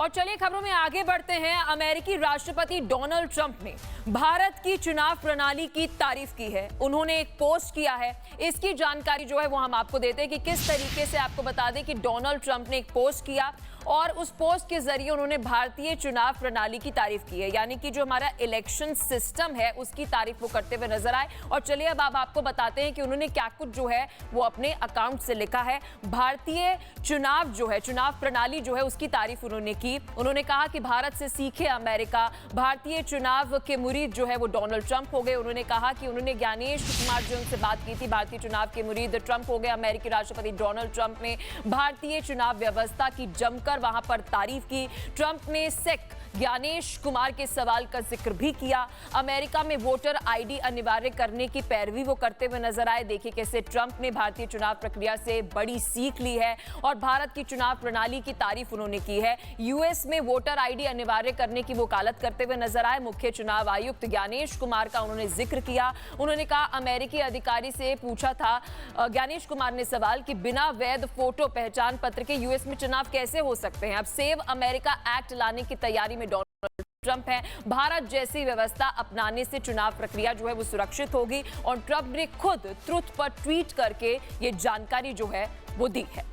और चलिए खबरों में आगे बढ़ते हैं। अमेरिकी राष्ट्रपति डोनाल्ड ट्रंप ने भारत की चुनाव प्रणाली की तारीफ की है। उन्होंने एक पोस्ट किया है, इसकी जानकारी जो है वो हम आपको देते हैं कि किस तरीके से। आपको बता दें कि डोनाल्ड ट्रंप ने एक पोस्ट किया और उस पोस्ट के जरिए उन्होंने भारतीय चुनाव प्रणाली की तारीफ की है, यानी कि जो हमारा इलेक्शन सिस्टम है उसकी तारीफ वो करते हुए नजर आए। और चलिए अब आपको बताते हैं कि उन्होंने क्या कुछ जो है वो अपने अकाउंट से लिखा है। भारतीय चुनाव जो है, चुनाव प्रणाली जो है उसकी तारीफ उन्होंने की। उन्होंने कहा कि भारत से सीखे अमेरिका, भारतीय चुनाव के मुरीद जो है वो डोनाल्ड ट्रंप हो गए। उन्होंने कहा कि उन्होंने ज्ञानेश कुमार जो उनसे बात की थी, भारतीय चुनाव के मुरीद ट्रंप हो गए। अमेरिकी राष्ट्रपति डोनाल्ड ट्रंप ने भारतीय चुनाव व्यवस्था की जमकर वहां पर तारीफ की। ट्रंप ने सिख ज्ञानेश कुमार के सवाल का जिक्र भी किया। अमेरिका में वोटर आईडी अनिवार्य करने की पैरवी वो करते हुए नजर आए। देखिए कैसे ट्रंप ने भारतीय चुनाव प्रक्रिया से बड़ी सीख ली है और भारत की चुनाव प्रणाली की तारीफ उन्होंने की है। यूएस में वोटर आईडी अनिवार्य करने की वकालत करते हुए नजर आए। मुख्य चुनाव आयुक्त ज्ञानेश कुमार का उन्होंने जिक्र किया। उन्होंने कहा अमेरिकी अधिकारी से पूछा था ज्ञानेश कुमार ने सवाल कि बिना वैध फोटो पहचान पत्र के यूएस में चुनाव कैसे हो सकते हैं। अब सेव अमेरिका एक्ट लाने की तैयारी में डोनाल्ड ट्रंप है। भारत जैसी व्यवस्था अपनाने से चुनाव प्रक्रिया जो है वो सुरक्षित होगी और ट्रंप ने खुद ट्रुथ पर ट्वीट करके ये जानकारी जो है वो दी है।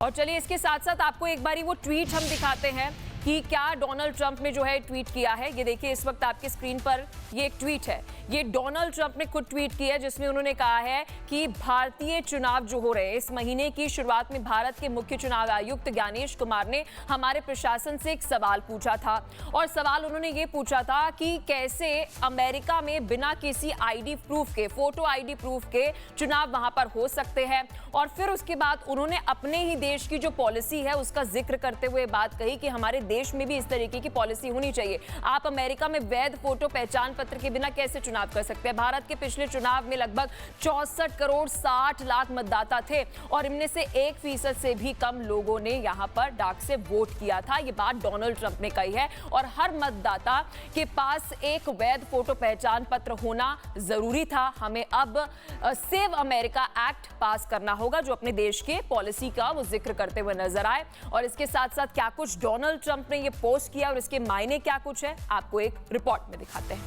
और चलिए इसके साथ साथ आपको एक बारी वो ट्वीट हम दिखाते हैं कि क्या डोनाल्ड ट्रंप ने जो है ट्वीट किया है। ये देखिए इस वक्त आपके स्क्रीन पर ये एक ट्वीट है। ये डोनाल्ड ट्रंप ने खुद ट्वीट किया है जिसमें उन्होंने कहा है कि भारतीय चुनाव जो हो रहे हैं, इस महीने की शुरुआत में भारत के मुख्य चुनाव आयुक्त ज्ञानेश कुमार ने हमारे प्रशासन से एक सवाल पूछा था और सवाल उन्होंने ये पूछा था कि कैसे अमेरिका में बिना किसी आईडी प्रूफ के, फोटो आईडी प्रूफ के चुनाव वहां पर हो सकते हैं। और फिर उसके बाद उन्होंने अपने ही देश की जो पॉलिसी है उसका जिक्र करते हुए बात कही कि हमारे देश में भी इस तरीके की पॉलिसी होनी चाहिए। आप अमेरिका में वैध फोटो पहचान पत्र के बिना कैसे चुनाव कर सकते हैं। भारत के पिछले चुनाव में लगभग 64 करोड़ 60 लाख मतदाता थे और इनमें से 1% से भी कम लोगों ने यहां पर डाक से वोट किया था। यह बात डोनाल्ड ट्रंप ने कही है और हर मतदाता के पास एक वैध फोटो पहचान पत्र होना जरूरी था। हमें अब सेव अमेरिका एक्ट पास करना होगा जो अपने देश के पॉलिसी का वो जिक्र करते हुए नजर आए। और इसके साथ साथ क्या कुछ डोनाल्ड ट्रंप ने ये पोस्ट किया और इसके मायने क्या कुछ है आपको एक रिपोर्ट में दिखाते हैं।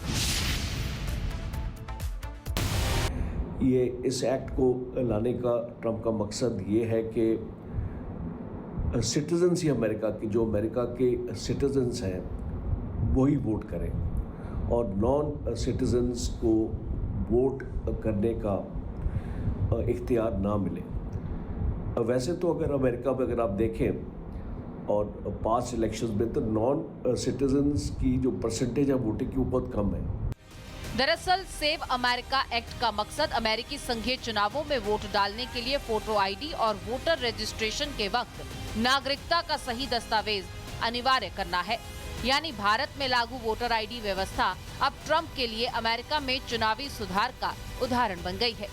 ये इस एक्ट को लाने का ट्रंप का मकसद ये है कि सिटीजन्स ही अमेरिका की, जो अमेरिका के सिटीजन्स हैं वही वोट करें और नॉन सिटीजन्स को वोट करने का इख्तियार ना मिले। वैसे तो अगर अमेरिका में अगर आप देखें और पास्ट इलेक्शंस में तो नॉन सिटीजन्स की जो परसेंटेज है वोटिंग की वो बहुत कम है। दरअसल सेव अमेरिका एक्ट का मकसद अमेरिकी संघीय चुनावों में वोट डालने के लिए फोटो आईडी और वोटर रजिस्ट्रेशन के वक्त नागरिकता का सही दस्तावेज अनिवार्य करना है। यानी भारत में लागू वोटर आईडी व्यवस्था अब ट्रंप के लिए अमेरिका में चुनावी सुधार का उदाहरण बन गई है।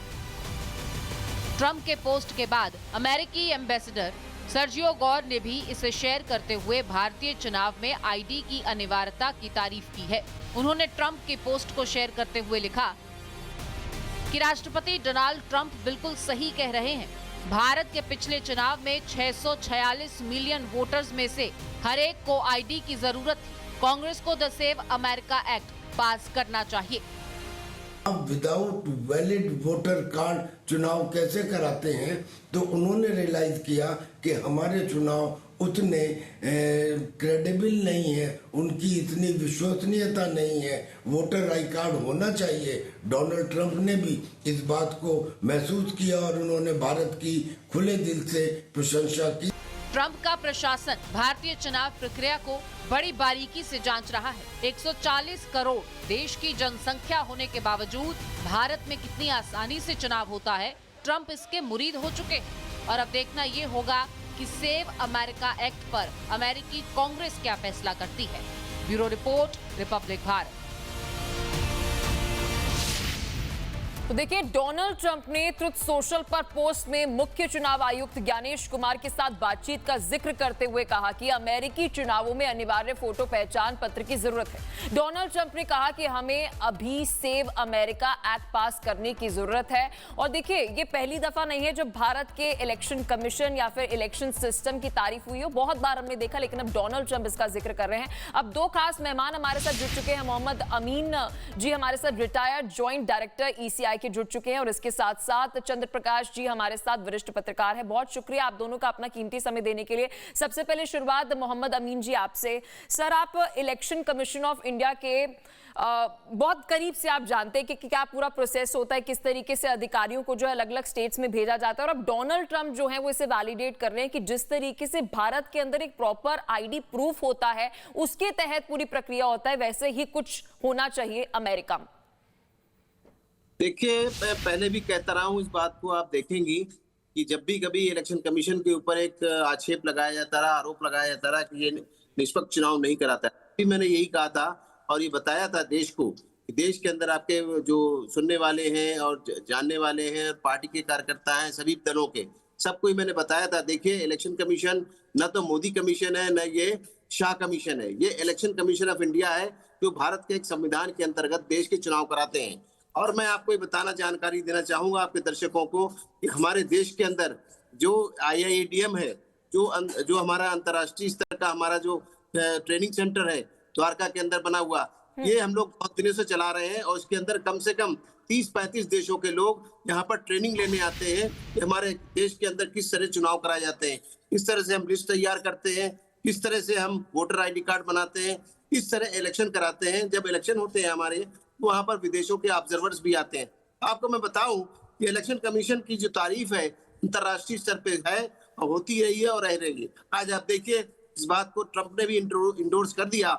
ट्रंप के पोस्ट के बाद अमेरिकी एम्बेसडर सर्जियो गौर ने भी इसे शेयर करते हुए भारतीय चुनाव में आईडी की अनिवार्यता की तारीफ की है। उन्होंने ट्रंप की पोस्ट को शेयर करते हुए लिखा कि राष्ट्रपति डोनाल्ड ट्रंप बिल्कुल सही कह रहे हैं। भारत के पिछले चुनाव में 646 मिलियन वोटर्स में से हर एक को आईडी की जरूरत थी। कांग्रेस को द सेव अमेरिका एक्ट पास करना चाहिए। अब विदाउट वैलिड वोटर कार्ड चुनाव कैसे कराते हैं, तो उन्होंने रियलाइज किया कि हमारे चुनाव उतने क्रेडिबल नहीं है, उनकी इतनी विश्वसनीयता नहीं है, वोटर आई कार्ड होना चाहिए। डोनाल्ड ट्रंप ने भी इस बात को महसूस किया और उन्होंने भारत की खुले दिल से प्रशंसा की। ट्रंप का प्रशासन भारतीय चुनाव प्रक्रिया को बड़ी बारीकी से जांच रहा है। 140 करोड़ देश की जनसंख्या होने के बावजूद भारत में कितनी आसानी से चुनाव होता है, ट्रंप इसके मुरीद हो चुके हैं। और अब देखना ये होगा कि सेव अमेरिका एक्ट पर अमेरिकी कांग्रेस क्या फैसला करती है। Bureau report, Republic Bharat. तो देखिए, डोनाल्ड ट्रंप ने ट्रुथ सोशल पर पोस्ट में मुख्य चुनाव आयुक्त ज्ञानेश कुमार के साथ बातचीत का जिक्र करते हुए कहा कि अमेरिकी चुनावों में अनिवार्य फोटो पहचान पत्र की जरूरत है। डोनाल्ड ट्रंप ने कहा कि हमें अभी सेव अमेरिका एक्ट पास करने की जरूरत है। और देखिए, ये पहली दफा नहीं है जब भारत के इलेक्शन कमीशन या फिर इलेक्शन सिस्टम की तारीफ हुई हो। बहुत बार हमने देखा, लेकिन अब डोनाल्ड ट्रंप इसका जिक्र कर रहे हैं। अब दो खास मेहमान हमारे साथ जुड़ चुके हैं। मोहम्मद अमीन जी हमारे साथ रिटायर्ड ज्वाइंट डायरेक्टर ECI के जुड़ चुके हैं, और इसके साथ साथ चंद्र प्रकाश जी हमारे साथ वरिष्ठ पत्रकार हैं। बहुत शुक्रिया आप दोनों का अपना कीमती समय देने के लिए। सबसे पहले शुरुआत मोहम्मद अमीन जी आपसे। सर, आप इलेक्शन कमीशन ऑफ इंडिया के बहुत करीब से आप जानते हैं कि क्या पूरा प्रोसेस होता है, किस तरीके से अधिकारियों को जो है अलग अलग स्टेट्स में भेजा जाता है। और अब डोनाल्ड ट्रंप जो है वो इसे वैलिडेट कर रहे हैं कि जिस तरीके से भारत के अंदर एक प्रॉपर ID प्रूफ होता है, उसके तहत पूरी प्रक्रिया होता है, वैसे ही कुछ होना चाहिए अमेरिका में। देखिए, मैं पहले भी कहता रहा हूं, इस बात को आप देखेंगी कि जब भी कभी इलेक्शन कमीशन के ऊपर एक आक्षेप लगाया जाता रहा, आरोप लगाया जाता रहा कि ये निष्पक्ष चुनाव नहीं कराता है, मैंने यही कहा था और ये बताया था देश को कि देश के अंदर आपके जो सुनने वाले हैं और जानने वाले हैं, पार्टी के कार्यकर्ता हैं, सभी दलों के, सबको ही मैंने बताया था। देखिए, इलेक्शन कमीशन न तो मोदी कमीशन है, न ये शाह कमीशन है, ये इलेक्शन कमीशन ऑफ इंडिया है, जो भारत के एक संविधान के अंतर्गत देश के चुनाव कराते हैं। और मैं आपको ये बताना, जानकारी देना चाहूंगा आपके दर्शकों को कि हमारे देश के अंदर जो IIADM है, जो हमारा अंतर्राष्ट्रीय स्तर का हमारा जो ट्रेनिंग सेंटर है द्वारका के अंदर बना हुआ, ये हम लोग बहुत दिनों से चला रहे हैं। और इसके अंदर कम से कम 30-35 देशों के लोग यहाँ पर ट्रेनिंग लेने आते हैं कि हमारे देश के अंदर किस तरह चुनाव कराए जाते हैं, किस तरह से हम लिस्ट तैयार करते हैं, किस तरह से हम वोटर ID कार्ड बनाते हैं, किस तरह इलेक्शन कराते हैं। जब इलेक्शन होते हैं हमारे, तो वहाँ पर विदेशों के ऑब्जर्वर्स भी आते हैं। आपको मैं बताऊं कि इलेक्शन कमीशन की जो तारीफ है अंतर्राष्ट्रीय स्तर पे है और होती रही है और रह रही है। आज आप देखिए, इस बात को ट्रंप ने भी इंडोर्स कर दिया।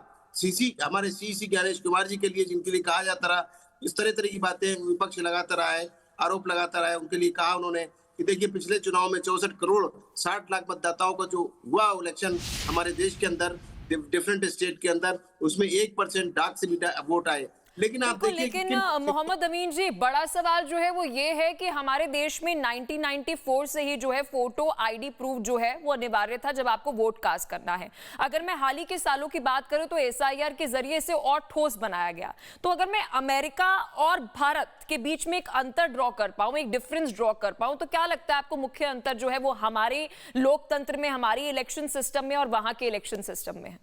हमारे CC ज्ञानेश कुमार जी के लिए, जिनके लिए कहा जाता रहा, इस तरह की बातें विपक्ष लगाता रहा है, आरोप लगाता रहा है, उनके लिए कहा उन्होंने कि देखिए, पिछले चुनाव में 64 करोड़ 60 लाख मतदाताओं का जो हुआ इलेक्शन हमारे देश के अंदर, डिफरेंट स्टेट के अंदर, उसमें 1% डाक से भी वोट आए। लेकिन आप देखिए, लेकिन मोहम्मद अमीन जी, बड़ा सवाल जो है वो ये है कि हमारे देश में 1994 से ही जो है फोटो ID प्रूफ जो है वो अनिवार्य था जब आपको वोट कास्ट करना है। अगर मैं हाल ही के सालों की बात करूं तो SIR के जरिए इसे और ठोस बनाया गया। तो अगर मैं अमेरिका और भारत के बीच में एक अंतर ड्रॉ कर पाऊं, एक डिफरेंस ड्रॉ कर पाऊं, तो क्या लगता है आपको मुख्य अंतर जो है वो हमारे लोकतंत्र में, हमारी इलेक्शन सिस्टम में और वहां के इलेक्शन सिस्टम में है?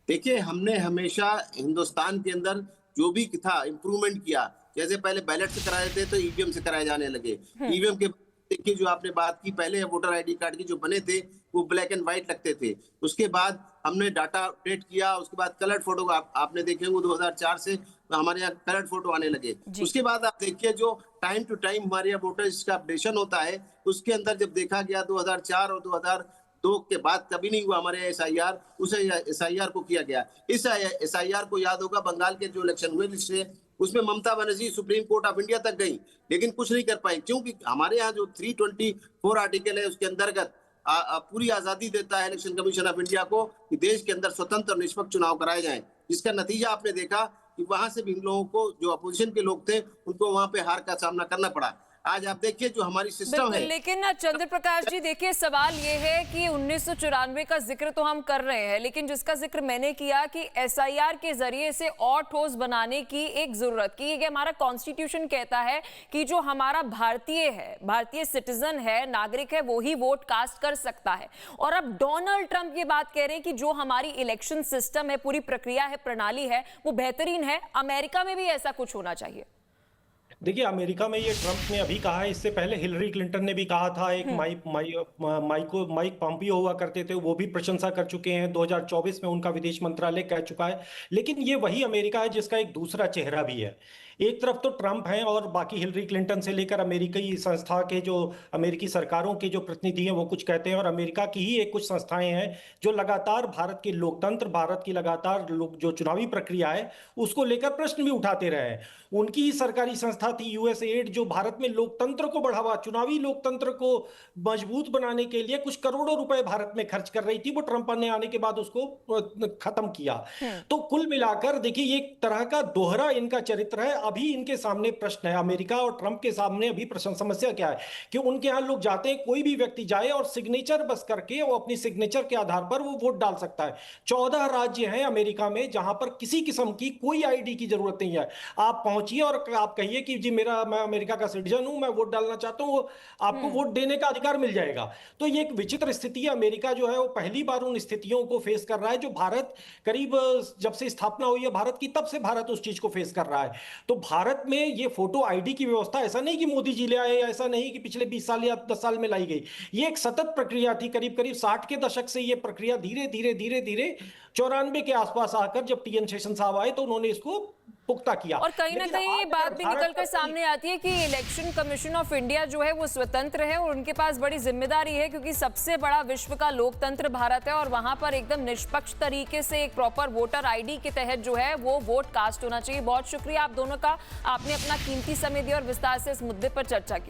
देखिए, हमने हमेशा हिंदुस्तान के अंदर जो भी था इम्प्रूवमेंट किया। जैसे पहले बैलेट से कराए थे, तो EVM से कराए जाने लगे। EVM के देखिए, जो आपने बात की, पहले वोटर ID कार्ड की जो बने थे वो ब्लैक एंड व्हाइट लगते थे। उसके बाद हमने डाटा अपडेट किया, उसके बाद कलर्ड फोटो आपने देखे होंगे 2004 से हमारे यहाँ कलर्ड फोटो आने लगे। उसके बाद आप देखिए, जो टाइम टू टाइम हमारे यहाँ वोटर्स का अपडेशन होता है, उसके अंदर जब देखा गया 2004 और 2002 के बाद कभी नहीं हुआ हमारे SIR, उस SIR को किया गया। इस SIR को याद होगा, बंगाल के जो इलेक्शन हुए जिससे, उसमें Mamata Banerjee Supreme Court of India तक गई, लेकिन कुछ नहीं कर पाई, क्योंकि हमारे यहाँ जो 324 आर्टिकल है उसके अंतर्गत पूरी आजादी देता है इलेक्शन कमीशन ऑफ इंडिया को कि देश के अंदर स्वतंत्र और निष्पक्ष चुनाव कराए जाएं। जिसका नतीजा आपने देखा कि वहां से भी इन लोगों को, जो अपोजिशन के लोग थे, उनको वहां पे हार का सामना करना पड़ा। आज आप देखिए, जो हमारी सिस्टम है। लेकिन चंद्र प्रकाश जी, देखिए, सवाल ये है कि 1994 का जिक्र तो हम कर रहे हैं, लेकिन जिसका जिक्र मैंने किया कि SIR के जरिए से और ठोस बनाने की एक जरूरत की, ये हमारा कॉन्स्टिट्यूशन कहता है कि जो हमारा भारतीय सिटीजन है, नागरिक है, वो ही वोट कास्ट कर सकता है। और अब डोनाल्ड ट्रंप ये बात कह रहे हैं कि जो हमारी इलेक्शन सिस्टम है, पूरी प्रक्रिया है, प्रणाली है, वो बेहतरीन है। अमेरिका में भी ऐसा कुछ होना चाहिए। देखिए, अमेरिका में ये ट्रंप ने अभी कहा है, इससे पहले हिलरी क्लिंटन ने भी कहा था। एक माइक पॉम्पियो हुआ करते थे, वो भी प्रशंसा कर चुके हैं। 2024 में उनका विदेश मंत्रालय कह चुका है। लेकिन ये वही अमेरिका है जिसका एक दूसरा चेहरा भी है। एक तरफ तो ट्रंप हैं और बाकी हिलरी क्लिंटन से लेकर अमेरिकी संस्था के, जो अमेरिकी सरकारों के जो प्रतिनिधि हैं वो कुछ कहते हैं, और अमेरिका की ही एक कुछ संस्थाएं हैं जो लगातार भारत के लोकतंत्र, भारत की लगातार जो चुनावी प्रक्रिया है उसको लेकर प्रश्न भी उठाते रहे हैं। उनकी ही सरकारी संस्था संस्था थी यूएसएड, जो भारत में लोकतंत्र को बढ़ावा, चुनावी लोकतंत्र को मजबूत बनाने के लिए कुछ करोड़ों रुपए भारत में खर्च कर रही थी, वो ट्रंप ने आने के बाद उसको खत्म किया। तो कुल मिलाकर देखिए ये एक तरह का दोहरा इनका चरित्र है। अभी इनके सामने प्रश्न है, अमेरिका और ट्रंप के सामने अभी प्रश्न, समस्या क्या है कि उनके यहां लोग जाते हैं, कोई भी व्यक्ति जाए और सिग्नेचर बस करके वो अपनी सिग्नेचर के आधार पर वो वोट डाल सकता है। 14 राज्य हैं अमेरिका में जहां पर किसी किस्म की कोई आईडी की जरूरत नहीं है। आप पहुंचिए और आप कहिए कि जी मैं अमेरिका का सिटीजन हूं, मैं वोट डालना चाहता हूं, आपको वोट देने का अधिकार मिल जाएगा। तो ये एक विचित्र स्थिति है। अमेरिका जो है वो पहली बार उन स्थितियों को फेस कर रहा है जो भारत करीब जब से स्थापना हुई है भारत की, तब से भारत उस चीज को फेस कर रहा है। तो भारत में ये फोटो आईडी की व्यवस्था ऐसा नहीं कि मोदी जी ले आए, ऐसा नहीं कि पिछले 20 साल या 10 साल में लाई गई। ये एक सतत प्रक्रिया थी। करीब करीब 60 के दशक से ये प्रक्रिया धीरे धीरे 94 के आसपास आकर जब टीएन शेषन साहब आए तो उन्होंने इसको पुख्ता किया। और कहीं ना कहीं ये बात भी निकल कर सामने आती है कि इलेक्शन कमीशन ऑफ इंडिया जो है वो स्वतंत्र है और उनके पास बड़ी जिम्मेदारी है, क्योंकि सबसे बड़ा विश्व का लोकतंत्र भारत है और वहां पर एकदम निष्पक्ष तरीके से एक प्रॉपर वोटर आईडी के तहत जो है वो वोट कास्ट होना चाहिए। बहुत शुक्रिया आप दोनों का, आपने अपना कीमती समय दिया और विस्तार से इस मुद्दे पर चर्चा की।